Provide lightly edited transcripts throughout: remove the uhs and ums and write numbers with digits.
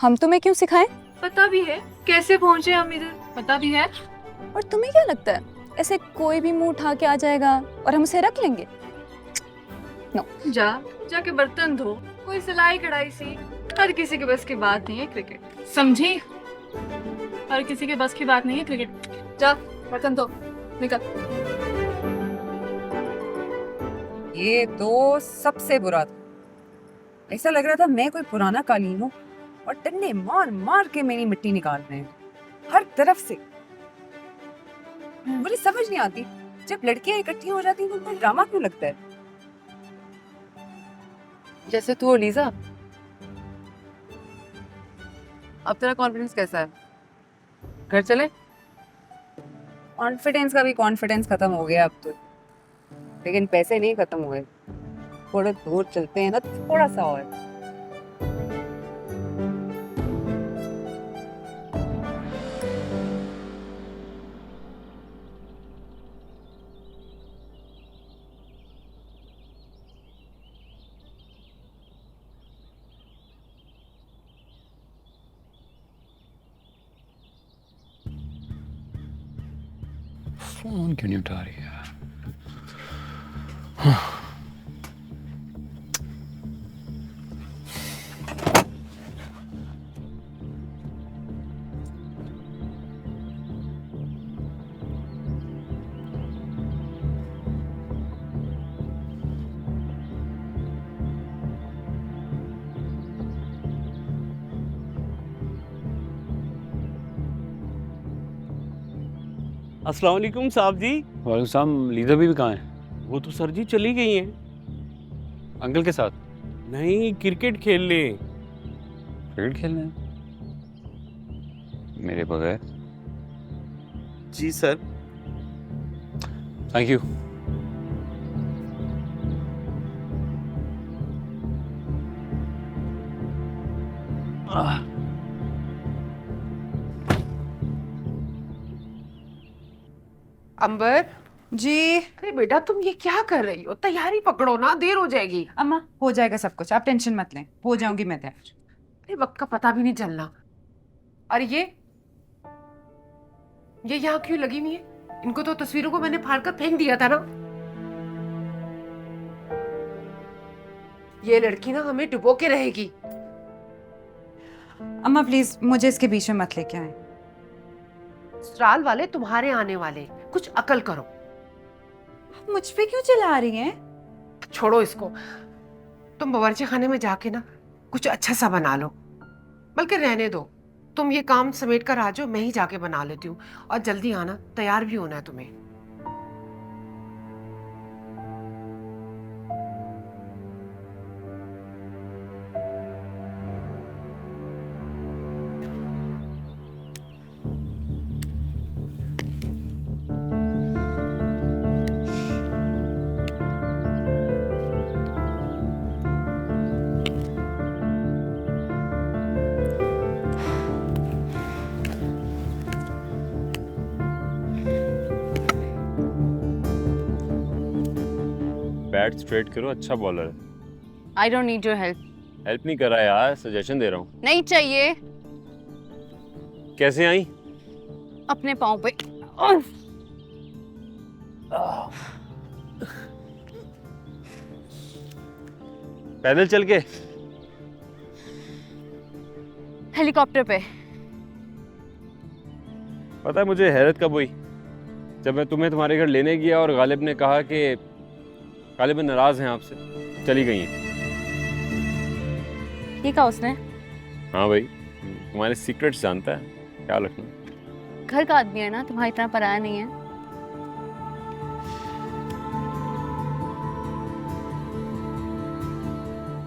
हम तुम्हें क्यों सिखाएं? पता भी है कैसे पहुंचे हम इधर, पता भी है। और तुम्हें क्या लगता है ऐसे कोई भी मुंह उठा के आ जाएगा और हम उसे रख लेंगे? नो। जाके बर्तन धो, कोई सिलाई कढ़ाई सी। हर किसी के बस की बात नहीं है क्रिकेट, समझी? हर किसी के बस की बात नहीं है क्रिकेट। जा बर्तन धो, निकल। ये तो सबसे बुरा था। ऐसा लग रहा था मैं कोई पुराना कालीन हूँ और डंडे मार मार के मेरी मिट्टी निकाल रहे हैं हर तरफ से। मुझे समझ नहीं आती, जब लड़कियां इकट्ठी हो जाती हैं तो उनको ड्रामा क्यों लगता है? जैसे तू और लीजा, अब तेरा कॉन्फिडेंस कैसा है? घर चले? कॉन्फिडेंस का भी कॉन्फिडेंस खत्म हो गया अब तो, लेकिन पैसे नहीं खत्म हुए। थोड़े दूर चलते हैं ना, थोड़ा सा और। फोन क्यों नहीं उठा रही है? अस्सलाम वालेकुम साहब जी। वालेकुम सलाम। लीजा भी कहाँ है? वो तो सर जी चली गई हैं। अंकल के साथ नहीं, क्रिकेट खेलने। क्रिकेट खेलने? मेरे बगैर? जी sir. Thank you. Amber ji अरे बेटा तुम ये क्या कर रही हो? तैयारी पकड़ो ना, देर हो जाएगी। अम्मा, हो जाएगा सब कुछ, आप टेंशन मत लें, हो जाऊंगी मैं तैयार। अरे वक्त का पता भी नहीं चलना। और ये यहाँ क्यों लगी हुई है? इनको तो तस्वीरों को मैंने फाड़ कर फेंक दिया था ना। ये लड़की ना हमें डुबो के रहेगी। अम्मा प्लीज मुझे इसके बीच में मत लेके आए। ससुराल वाले तुम्हारे आने वाले, कुछ अकल करो। मुझ पे क्यों चिल्ला रही हैं? छोड़ो इसको, तुम बावर्ची खाने में जाके ना कुछ अच्छा सा बना लो। बल्कि रहने दो, तुम ये काम समेट कर आ जाओ, मैं ही जाके बना लेती हूँ। और जल्दी आना, तैयार भी होना है तुम्हें। बैट स्ट्रेट करो, अच्छा बॉलर है। I don't need your help. Help नहीं कर रहा यार, सजेशन दे रहा हूँ। नहीं चाहिए। कैसे आई? अपने पाँव पे। पैदल चल के? हेलीकॉप्टर पे। पता है मुझे हैरत कब हुई? जब मैं तुम्हें तुम्हारे घर लेने गया और गालिब ने कहा कि गालिब नाराज हैं आपसे, चली गई हैं। ये कहा उसने? हाँ भाई, तुम्हारे सीक्रेट्स जानता है, ख्याल रखना। घर का आदमी है ना, तुम्हारी तरह पराया नहीं है।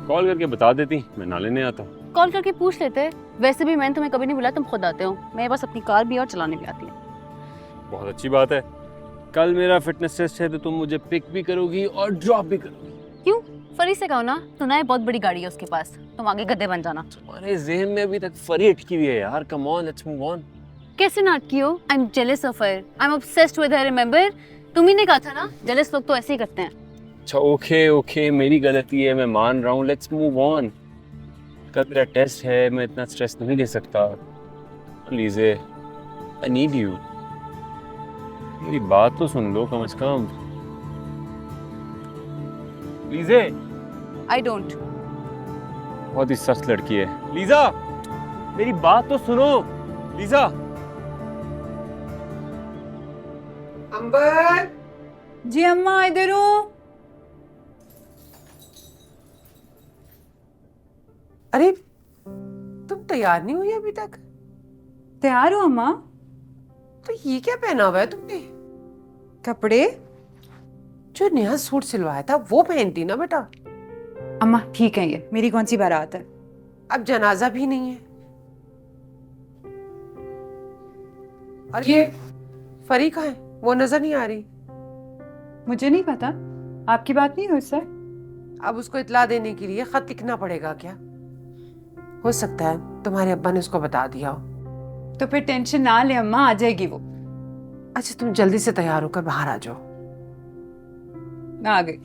कॉल करके बता देती, मैं ना लेने आता हूँ। कॉल करके पूछ लेते। वैसे भी मैंने तुम्हें कभी नहीं बुलाया, तुम खुद आते हो। मेरे पास अपनी कार भी है और चलाने भी आती है। बहुत अच्छी बात है। कल मेरा फिटनेस टेस्ट है तो तुम मुझे पिक भी करोगी और ड्रॉप भी करोगी। क्यों? फरी से कहो ना, सुना है बहुत बड़ी गाड़ी है उसके पास, तुम आगे गधे बन जाना। तुम्हारे ज़हन में अभी तक फरी अटकी हुई है यार। Come on, let's move on. कैसे ना अटकी हो? I am jealous of her, I am obsessed with her. Remember, तुम ही ने कहा था ना, जेलस लोग तो ऐसे ही करते हैं। अच्छा ओके ओके, मेरी गलती है, मैं मान रहा हूँ। Let's move on. कल मेरा टेस्ट है, मैं इतना स्ट्रेस नहीं ले सकता। लीजे, आई नीड यू। मेरी बात तो सुन लो कम से कम। लीजे, आई डोंट। बहुत ही सख्त लड़की है। लीजा, मेरी बात तो सुनो। लीजा, अंबर, जी अम्मा इधर हूँ। अरे तुम तैयार नहीं हुई अभी तक? तैयार हूँ अम्मा। तो ये क्या पहना हुआ है तुमने? कपड़े। जो नया सूट सिलवाया था वो पहनती ना बेटा। अम्मा ठीक है, ये मेरी कौन सी बारात है। अब जनाजा भी नहीं है। और ये फरी कहाँ है? वो नजर नहीं आ रही। मुझे नहीं पता, आपकी बात नहीं हुई उससे। अब उसको इत्ला देने के लिए खत लिखना पड़ेगा क्या? हो सकता है तुम्हारे अब्बा ने उसको बता दिया हो। तो फिर टेंशन ना ले अम्मा, आ जाएगी वो। अच्छा तुम जल्दी से तैयार होकर बाहर आ जाओ। मैं आ गई।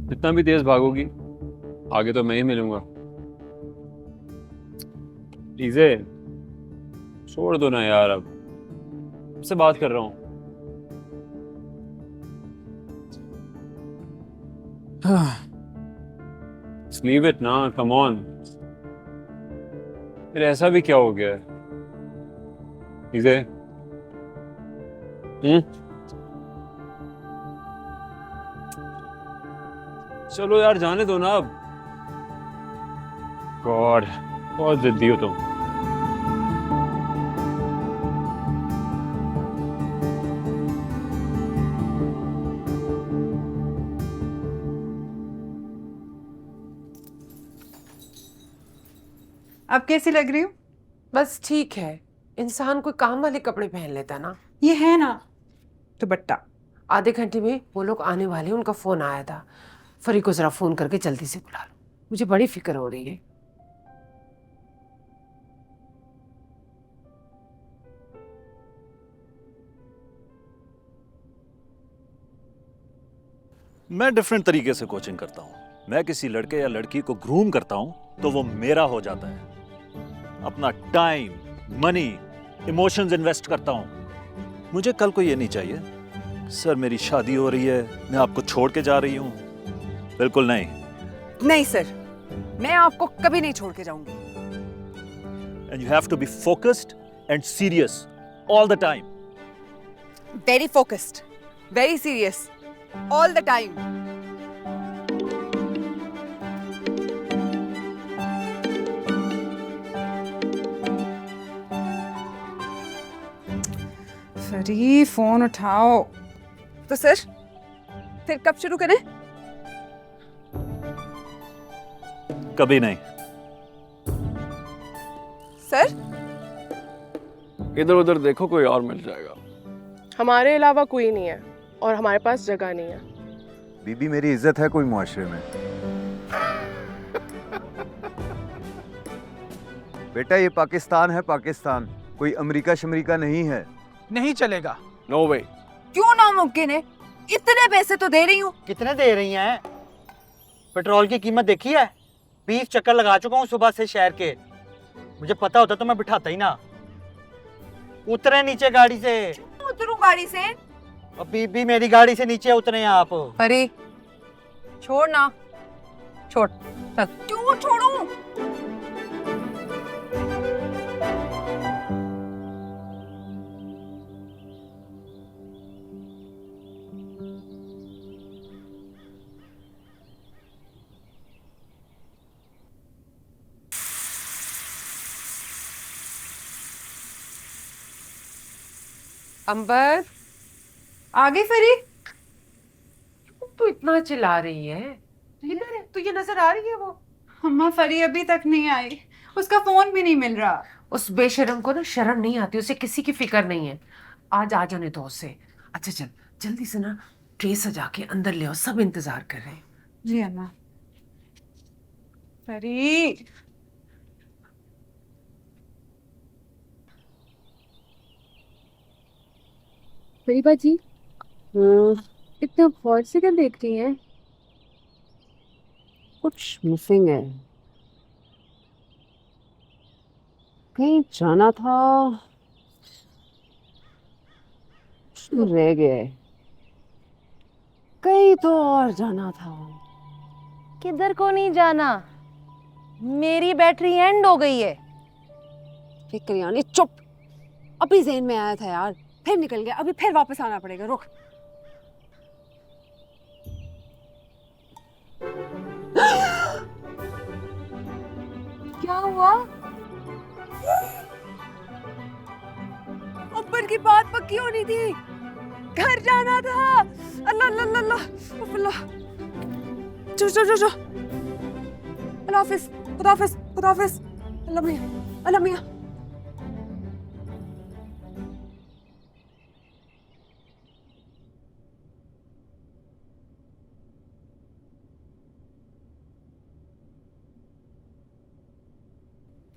जितना भी तेज भागोगी आगे तो मैं ही मिलूंगा। लीजे, छोड़ दो ना यार, अब आपसे बात कर रहा हूँ। लीव इट ना, कम ऑन। फिर ऐसा भी क्या हो गया है? लीजे, चलो यार जाने दो ना अब। गॉड, बहुत जिद्दी हो तुम। अब कैसी लग रही हूँ? बस ठीक है। इंसान कोई काम वाले कपड़े पहन लेता ना। ये है ना दुपट्टा। आधे घंटे में वो लोग आने वाले, उनका फोन आया था। फरी को जरा फोन करके जल्दी से बुला लो, मुझे बड़ी फिक्र हो रही है। मैं डिफरेंट तरीके से कोचिंग करता हूँ। मैं किसी लड़के या लड़की को ग्रूम करता हूँ तो वो मेरा हो जाता है। अपना टाइम, मनी, इमोशंस इन्वेस्ट करता हूँ। मुझे कल को ये नहीं चाहिए सर मेरी शादी हो रही है, मैं आपको छोड़ के जा रही हूँ। बिल्कुल नहीं। नहीं सर, मैं आपको कभी नहीं छोड़ के जाऊंगी। And you have to be focused and serious all the time. Very focused, very serious, all the time. फरी फोन उठाओ। तो सर फिर कब शुरू करें? कभी नहीं। सर इधर उधर देखो, कोई और मिल जाएगा। हमारे अलावा कोई नहीं है और हमारे पास जगह नहीं है। बीबी मेरी इज्जत है कोई मुआशरे में? बेटा ये पाकिस्तान है, पाकिस्तान, कोई अमेरिका शमरीका नहीं है। नहीं चलेगा। नो वे। क्यों नामुमकिन है? इतने पैसे तो दे रही हूँ। कितने दे रही हैं? पेट्रोल की कीमत देखी है? 20 चक्कर लगा चुका हूँ सुबह से शहर के। मुझे पता होता तो मैं बिठाता ही ना। उतरे नीचे गाड़ी से। उतरूं गाड़ी से? और बीबी मेरी गाड़ी से नीचे उतरे आप। अरे छोड़ ना, छोड़। चल। क्यों छोड़ूं? अंबर, आ गई फरी? तू इतना चिल्ला रही है? इधर है, तुझे नजर आ रही है वो? अम्मा फरी अभी तक नहीं आई, उसका फोन भी नहीं मिल रहा। उस बेशरम को ना शर्म नहीं आती, उसे किसी की फिक्र नहीं है। आज आ जाने दो उसे। अच्छा चल जल्दी से ना ट्रे सजा के अंदर ले आओ, सब इंतजार कर रहे हैं। जी अम्मा। परी परिपा जी इतना गौर से क्या देख रही हैं? कुछ मिसिंग है, कहीं जाना था, कुछ तो रह गए, कहीं तो और जाना था। किधर को नहीं जाना, मेरी बैटरी एंड हो गई है। फिक्र यानी चुप, अभी ज़हन में आया था यार, फिर निकल गया, अभी फिर वापस आना पड़ेगा, रुक। क्या हुआ? अब्बन की बात पक्की होनी थी, घर जाना था। अल्लाह अल्लाह अल्लाह अल्लाह, उफ अल्लाह। चलो चलो चलो, अल्लाह हाफिज, खुदा हाफिज, खुदा हाफिज, अल्लाह मियां, अल्लाह मियां।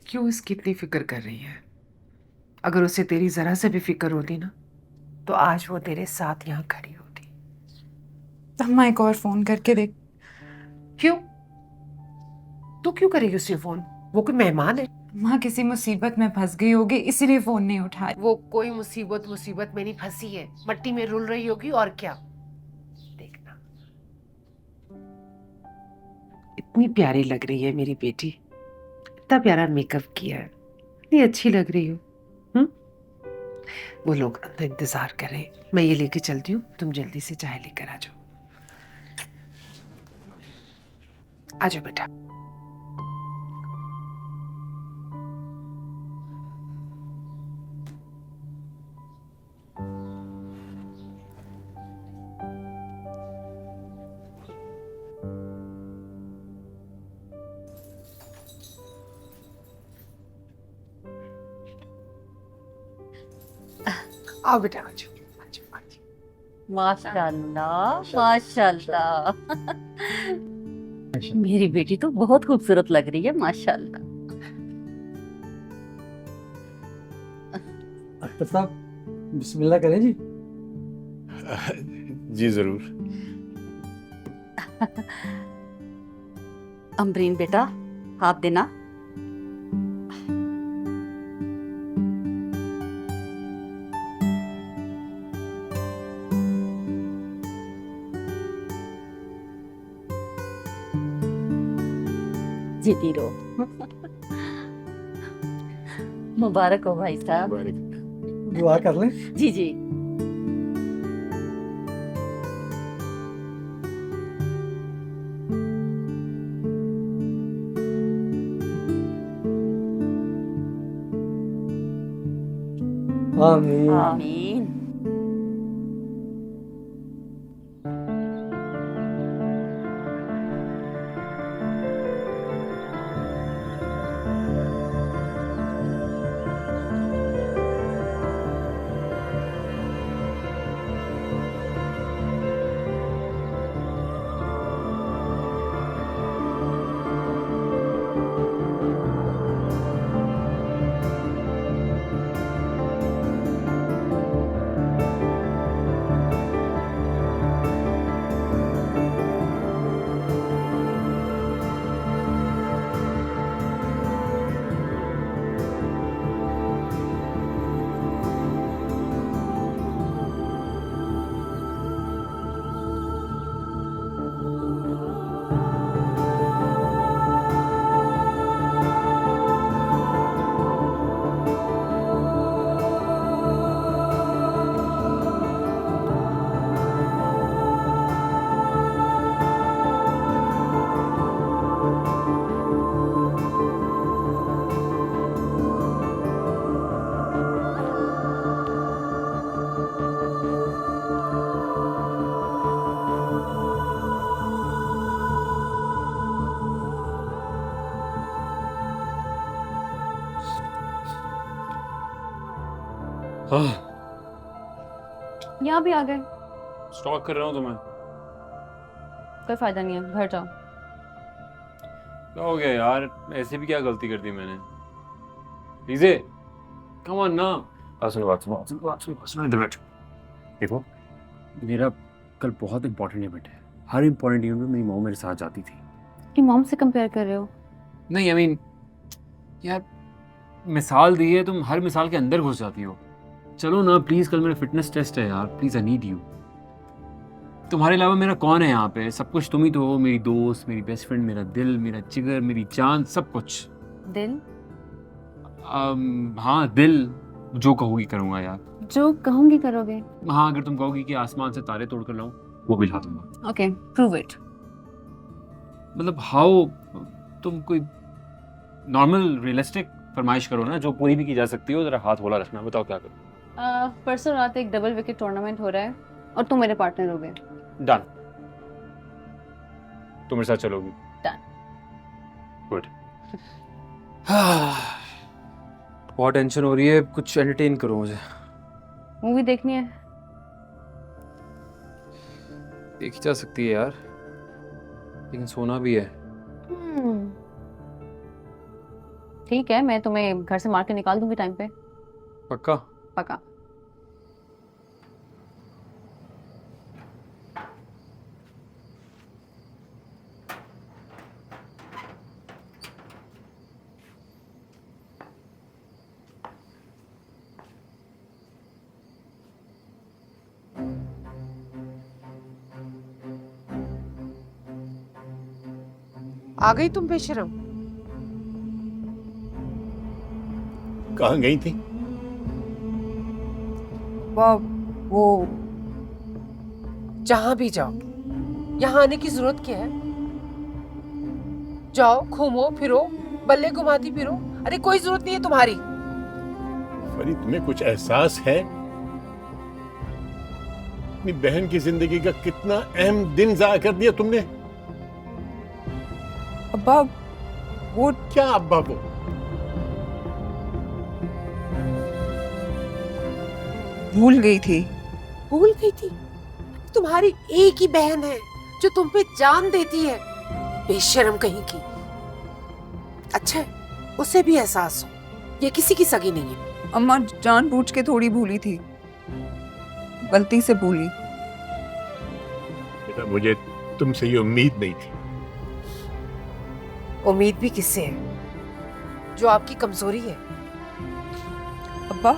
क्यों इसकी इतनी फिक्र कर रही है? अगर उसे तेरी जरा से भी फिक्र होती ना, तो आज वो तेरे साथ यहाँ खड़ी होती। अम्मा एक और फोन करके देख। क्यों? तू क्यों करेगी उसे फोन? वो कोई मेहमान है? माँ किसी मुसीबत में फंस गई होगी, इसीलिए फोन नहीं उठा। वो कोई मुसीबत में नहीं फंसी है, मट्टी में रुल रही होगी और क्या। देखना, इतनी प्यारी लग रही है मेरी बेटी, इतना प्यारा मेकअप किया है, इतनी अच्छी लग रही हो। वो लोग अंदर इंतजार कर रहे हैं, मैं ये लेके चलती हूँ, तुम जल्दी से चाय लेकर आ जाओ। आ जाओ बेटा। आओ बेटा, आ जाओ, आ जाओ, आ जाओ। माशाल्लाह माशाल्लाह, मेरी बेटी तो बहुत खूबसूरत लग रही है माशाल्लाह। अख्तर साहब बिस्मिल्लाह करें जी। जी जरूर। अमरीन बेटा हाथ देना। जीती रहो। मुबारक हो भाई साहब। दुआ कर लें। जी जी। आमीन आमीन। यहाँ भी आ गए। स्टॉक कर रहा हूँ तुम्हें। कोई फायदा नहीं है, घर जाओ। क्या हो गया यार, ऐसे भी क्या गलती कर दी मैंने? लीजे कम ऑन ना। सुनो इधर बैठ। देखो मेरा कल बहुत इंपॉर्टेंट इवेंट है। हर इंपॉर्टेंट इवेंट में मेरी मॉम मेरे साथ जाती थी। कि मॉम से कंपेयर कर रहे हो? नहीं आई मीन यार, मिसाल दी है, तुम हर मिसाल के अंदर घुस जाती हो। चलो ना प्लीज, कल मेरा फिटनेस टेस्ट है यार, प्लीज आई नीड यू। तुम्हारे अलावा मेरा कौन है यहाँ पे? सब कुछ तुम ही तो हो, मेरी दोस्त, मेरी बेस्ट फ्रेंड, मेरा दिल, मेरा जिगर, मेरी जान, सब कुछ। दिल? हाँ दिल, जो कहोगी करूँगा यार। जो कहूंगी करोगे? हाँ, अगर तुम कहोगी कि आसमान से तारे तोड़ कर लाऊं, वो भी ला दूंगा। Okay, prove it. मतलब हाउ, तुम कोई नॉर्मल रियलिस्टिक फरमाइश करो ना, जो पूरी भी की जा सकती हो। जरा हाथ होला रखना, बताओ क्या करूं। परसों रात एक डबल विकेट टूर्नामेंट हो रहा है और तुम मेरे पार्टनर हो गए। डन। तुम मेरे साथ चलोगी? Done. गुड। बहुत टेंशन हो रही है, कुछ एंटरटेन करो मुझे। मूवी देखनी है? देखी जा सकती है यार, लेकिन सोना भी है। ठीक है, मैं तुम्हें घर से मार के निकाल दूंगी टाइम पे। पक्का? पक्का। आ गई तुम बेशरम? कहाँ गई थी? वो जहां भी जाओ, यहाँ आने की जरूरत क्या है? जाओ, घूमो फिरो, बल्ले घुमाती फिरो। अरे कोई जरूरत नहीं है तुम्हारी। फरी, तुम्हें कुछ एहसास है अपनी बहन की जिंदगी का कितना अहम दिन जाया कर दिया तुमने? अब्बा, वो क्या अब्बा? वो भूल गई थी। भूल गई थी? तुम्हारी एक ही बहन है जो तुम पे जान देती है, बेशरम कहीं की। अच्छा है, उसे भी एहसास हो ये किसी की सगी नहीं है। अम्मा जानबूझ के थोड़ी भूली थी, गलती से भूली। बेटा, मुझे तुमसे ये उम्मीद नहीं थी। उम्मीद भी किससे है? जो आपकी कमजोरी है। अब्बा,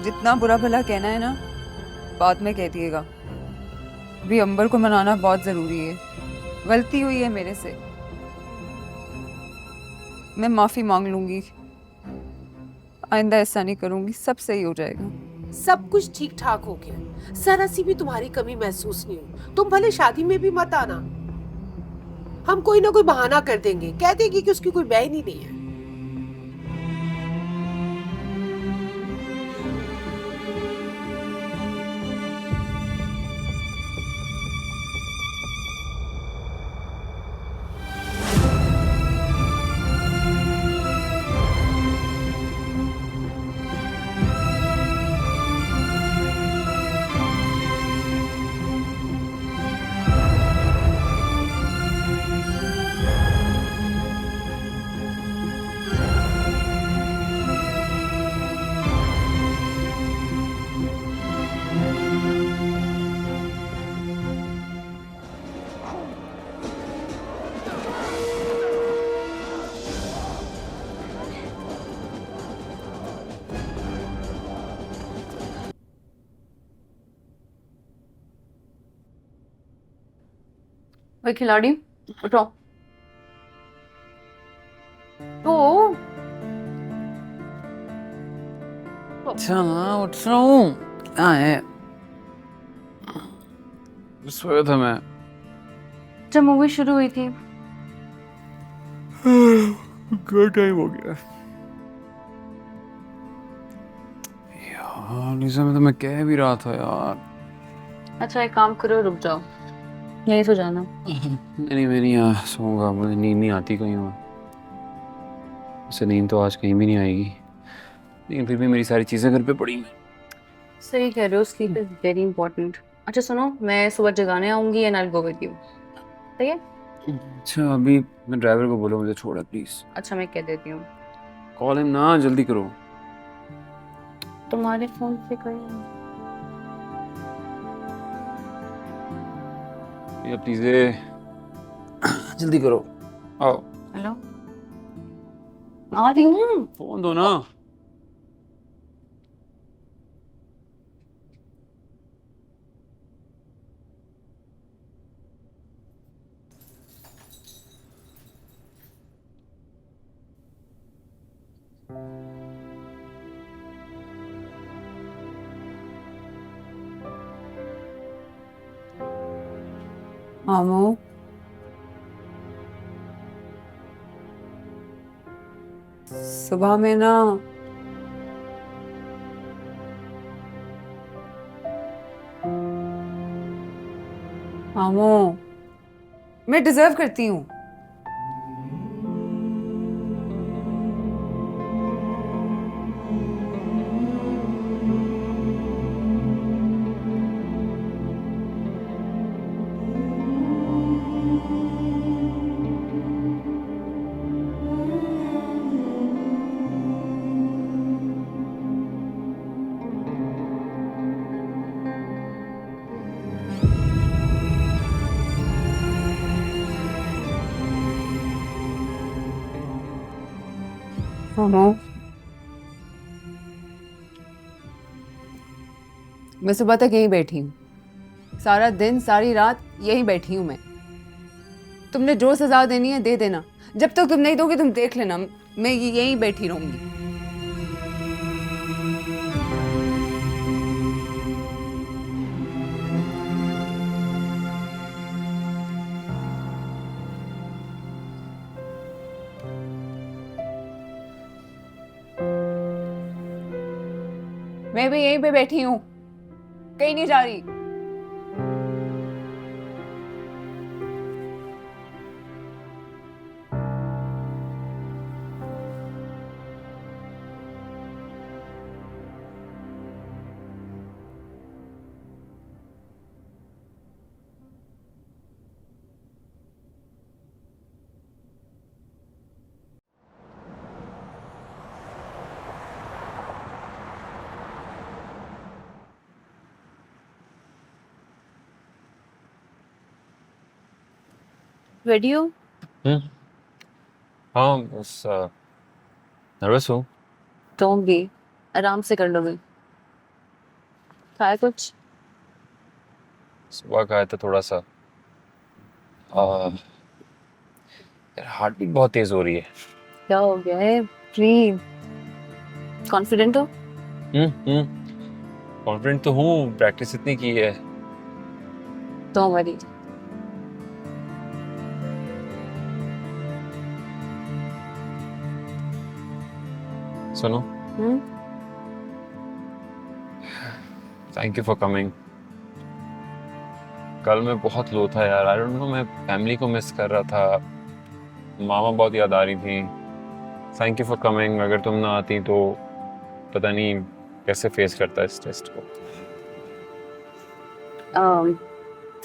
जितना बुरा भला कहना है ना, बाद में कह दिएगा। अभी अंबर को मनाना बहुत जरूरी है। गलती हुई है मेरे से, मैं माफी मांग लूंगी। आइंदा ऐसा नहीं करूंगी, सब सही हो जाएगा। सब कुछ ठीक ठाक हो गया, जरा सी भी तुम्हारी कमी महसूस नहीं हो। तुम भले शादी में भी मत आना, हम कोई ना कोई बहाना कर देंगे, कह देंगे कि उसकी कोई बहन ही नहीं है। भाई खिलाड़ी, उठो। तो अच्छा उठ रहा हूँ। क्या है? सोया था मैं। जब मूवी शुरू हुई थी। क्या टाइम हो गया यार। लिसा, मैं तुम्हें कह भी रहा था यार। अच्छा एक काम करो, रुक जाओ, यही सो जाना। नहीं, मैं नहीं सोऊंगा, मुझे नींद नहीं आती कहीं और। वैसे नींद तो आज कहीं भी नहीं आएगी, लेकिन फिर भी मेरी सारी चीज़ें घर पे पड़ी हैं। सही कह रहे हो, स्लीप इज वेरी इंपॉर्टेंट। अच्छा सुनो, मैं सुबह जगाने आऊंगी and I will go with you, ठीक है? अच्छा अभी मैं ड्राइवर को बोलूँ मुझे छोड़ा प्लीज। अच्छा मैं कह देती हूँ, कॉल हिम ना, जल्दी करो। तुम्हारे फोन से करें। या प्लीज जल्दी करो। आओ। हेलो, आ रही हूँ। फोन दो ना। मामू सुबह में ना मामू मैं डिजर्व करती हूँ। मामू मैं सुबह तक यहीं बैठी हूँ, सारा दिन सारी रात यहीं बैठी हूँ मैं। तुमने जो सजा देनी है दे देना, जब तक तुम नहीं दोगे तुम देख लेना, मैं यहीं बैठी रहूंगी। मैं भी यहीं पे बैठी हूँ, कहीं नहीं जा रही। रेडी हो? हाँ बस नर्वस हूँ। डोंट बी, आराम से कर लोगे। खाया कुछ? सुबह का है तो थोड़ा सा यार हार्ट बीट बहुत तेज हो रही है। क्या हो गया है? प्लीज, कॉन्फिडेंट हो? कॉन्फिडेंट तो हूँ, प्रैक्टिस इतनी की है। Don't worry. सुनो, थैंक यू फॉर कमिंग। कल मैं बहुत लो था यार, आई डोंट नो, मैं फैमिली को मिस कर रहा था, मामा बहुत याद आ रही थी। Thank you for coming. अगर तुम ना आती तो पता नहीं कैसे फेस करता इस टेस्ट को।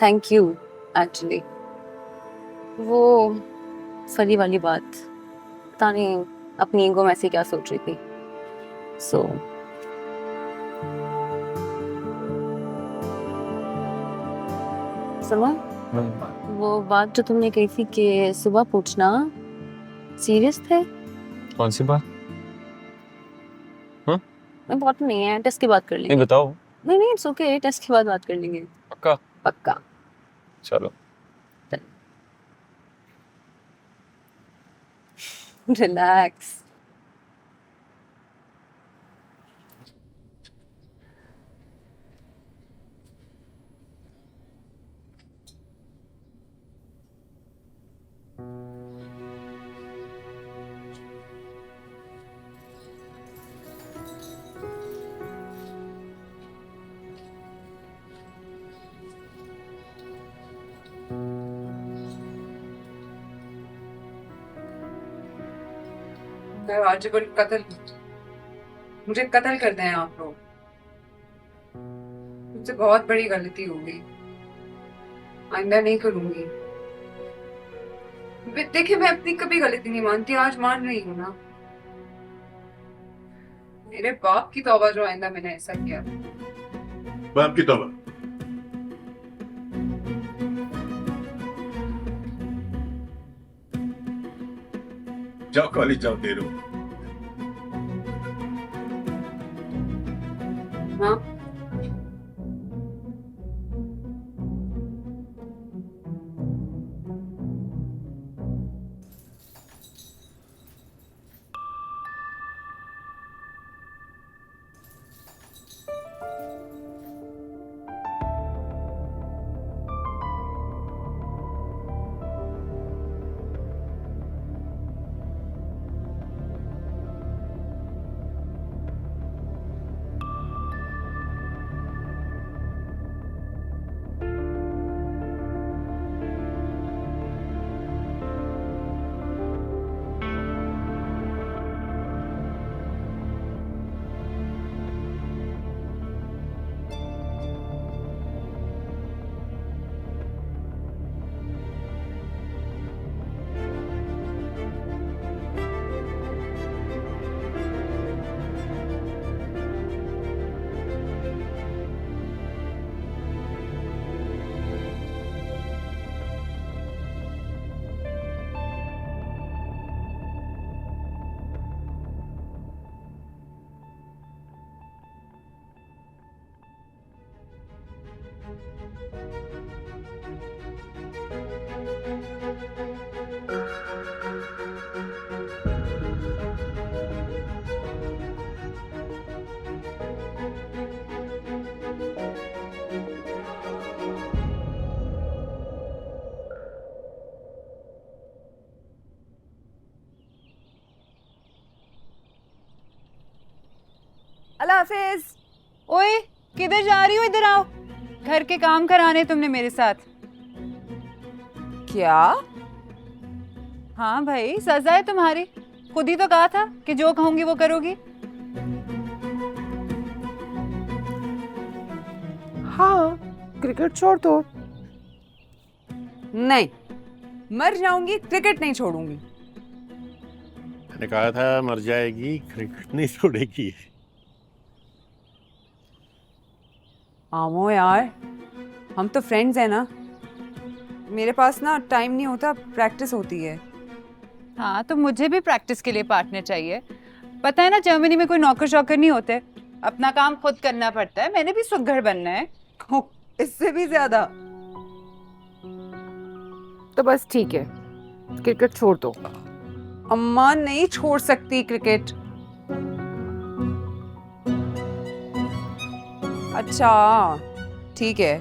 थैंक यू एक्चुअली, वो फली वाली बात, पता नहीं अपनी ईगो में से क्या सोच रही थी। सो सुनो, वो बात जो तुमने कही थी कि सुबह पूछना, सीरियस थे? कौन सी बात? हाँ इम्पोर्टेंट नहीं है, टेस्ट के बाद कर लेंगे। नहीं बताओ। नहीं नहीं, इट्स ओके, टेस्ट के बाद बात कर लेंगे। पक्का? पक्का। चलो। रिलैक्स। कत्ल, मुझे कत्ल कर दें आप लोग। मुझसे बहुत बड़ी गलती हो गई, आइंदा नहीं करूंगी। देखिए मैं अपनी कभी गलती नहीं मानती, आज मान रही हूँ ना। मेरे बाप की तौबा जो आइंदा मैंने ऐसा किया। बाप की तौबा? जाओ कॉलेज जाओ, देर हो। हाँ अल्लाह हाफिज। ओए किधर जा रही हो? इधर आओ, घर के काम कराने तुमने मेरे साथ। क्या? हाँ भाई, सजा है तुम्हारी। खुद ही तो कहा था कि जो कहूंगी वो करोगी। हाँ, क्रिकेट छोड़ दो। नहीं, मर जाऊंगी, क्रिकेट नहीं छोड़ूंगी। मैंने कहा था मर जाएगी, क्रिकेट नहीं छोड़ेगी। आमो यार, हम तो फ्रेंड्स हैं ना। मेरे पास ना टाइम नहीं होता, प्रैक्टिस होती है। हाँ तो मुझे भी प्रैक्टिस के लिए पार्टनर चाहिए। पता है ना, जर्मनी में कोई नौकर शौकर नहीं होते, अपना काम खुद करना पड़ता है। मैंने भी सुघड़ बनना है। इससे भी ज्यादा। तो बस ठीक है, क्रिकेट छोड़ दो। अम्मा नहीं छोड़ सकती क्रिकेट। अच्छा ठीक है,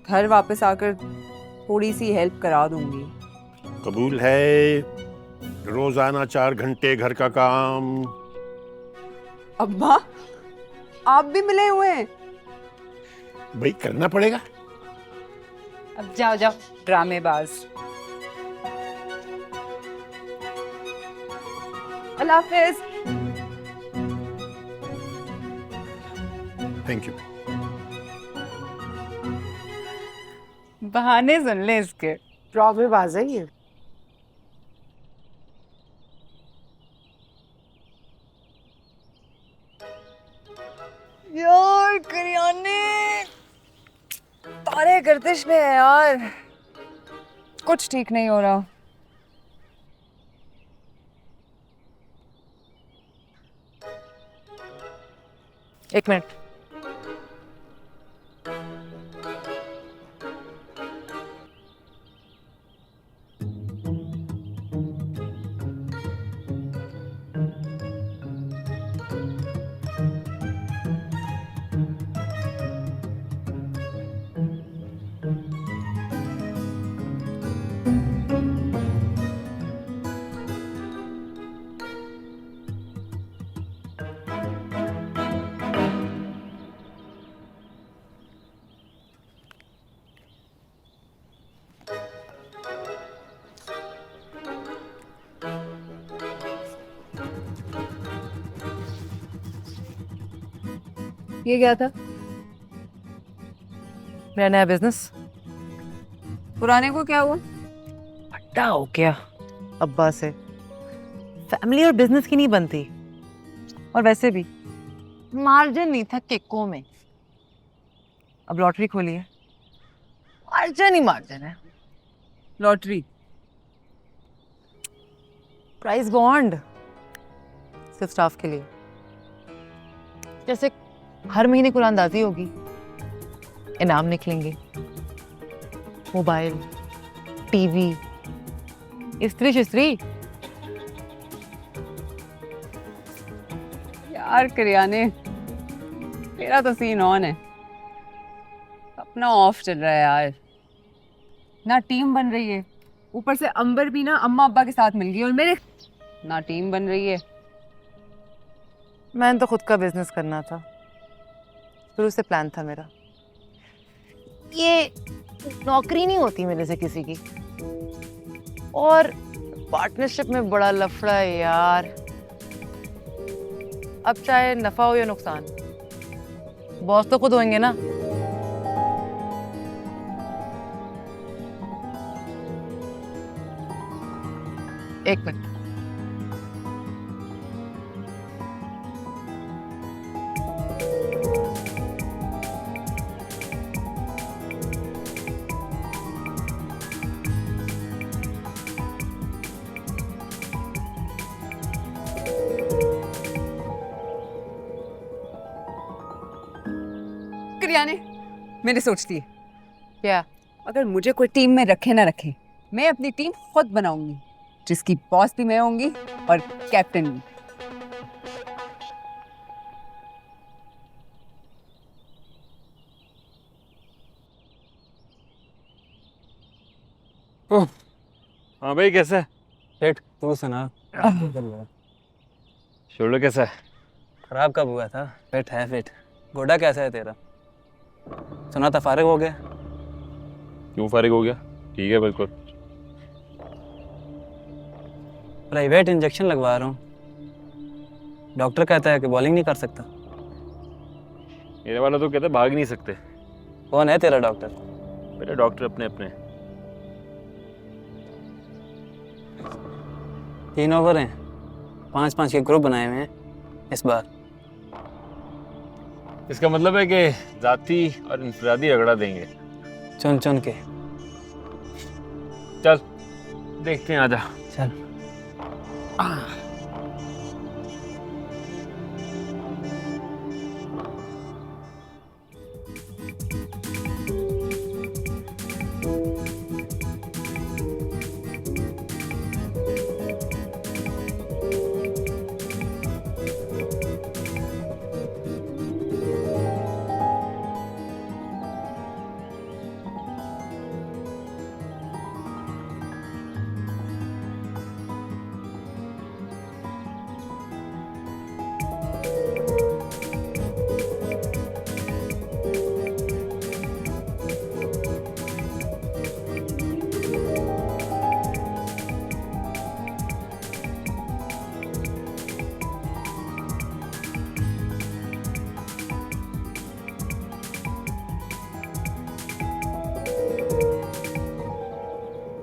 घर वापस आकर थोड़ी सी हेल्प करा दूंगी। कबूल है। रोजाना 4 घंटे घर का काम। अब्बा आप भी मिले हुए हैं? भाई करना पड़ेगा। अब जाओ जाओ ड्रामेबाज। अल्लाह हाफिज। Thank you. बहाने सुन ले इसके। ड्रामेबाज है ये। यार करियाने तारे गर्दिश में है यार, कुछ ठीक नहीं हो रहा। एक मिनट। ये क्या था? मेरा नया बिजनेस। पुराने को क्या हुआ? हट्टा हो क्या अब्बा से। फैमिली और बिजनेस की नहीं बनती, और वैसे भी मार्जिन नहीं था केकों में। अब लॉटरी खोली है, मार्जिन ही मार्जिन है। लॉटरी? प्राइस बॉन्ड सिर्फ स्टाफ के लिए। जैसे हर महीने कुरानदाजी होगी, इनाम निकलेंगे, मोबाइल, टीवी, इस्त्री शिस्त्री। यार करियाने, तेरा तो सीन ऑन है, अपना ऑफ चल रहा है यार। ना टीम बन रही है, ऊपर से अंबर भी ना अम्मा अब्बा के साथ मिल गई, और मेरे ना टीम बन रही है। मैंने तो खुद का बिजनेस करना था, शुरू से प्लान था मेरा। ये नौकरी नहीं होती मेरे से किसी की, और पार्टनरशिप में बड़ा लफड़ा है यार। अब चाहे नफा हो या नुकसान, बॉस तो खुद होंगे ना। एक मिनट। करियाने, मैंने सोच ली। क्या? अगर मुझे कोई टीम में रखे ना रखे, मैं अपनी टीम खुद बनाऊंगी, जिसकी बॉस भी मैं होंगी और कैप्टन भी। हाँ भाई, कैसा है? फिट, तू सुना। शोल्डर कैसा है? खराब कब हुआ था? फिट है फिट। घोड़ा कैसा है तेरा? सुना था फारिग हो गया। क्यों फारिग हो गया? ठीक है बिल्कुल। प्राइवेट इंजेक्शन लगवा रहा हूँ, डॉक्टर कहता है कि बॉलिंग नहीं कर सकता। मेरे वाला तो कहते भाग नहीं सकते। कौन है तेरा डॉक्टर? मेरे डॉक्टर अपने अपने। 3 ओवर हैं, 5-5 के ग्रुप बनाए हुए हैं इस बार। इसका मतलब है कि जाती और इंफरादी रगड़ा देंगे। चुन चुन के। चल देखते हैं, आजा। चल।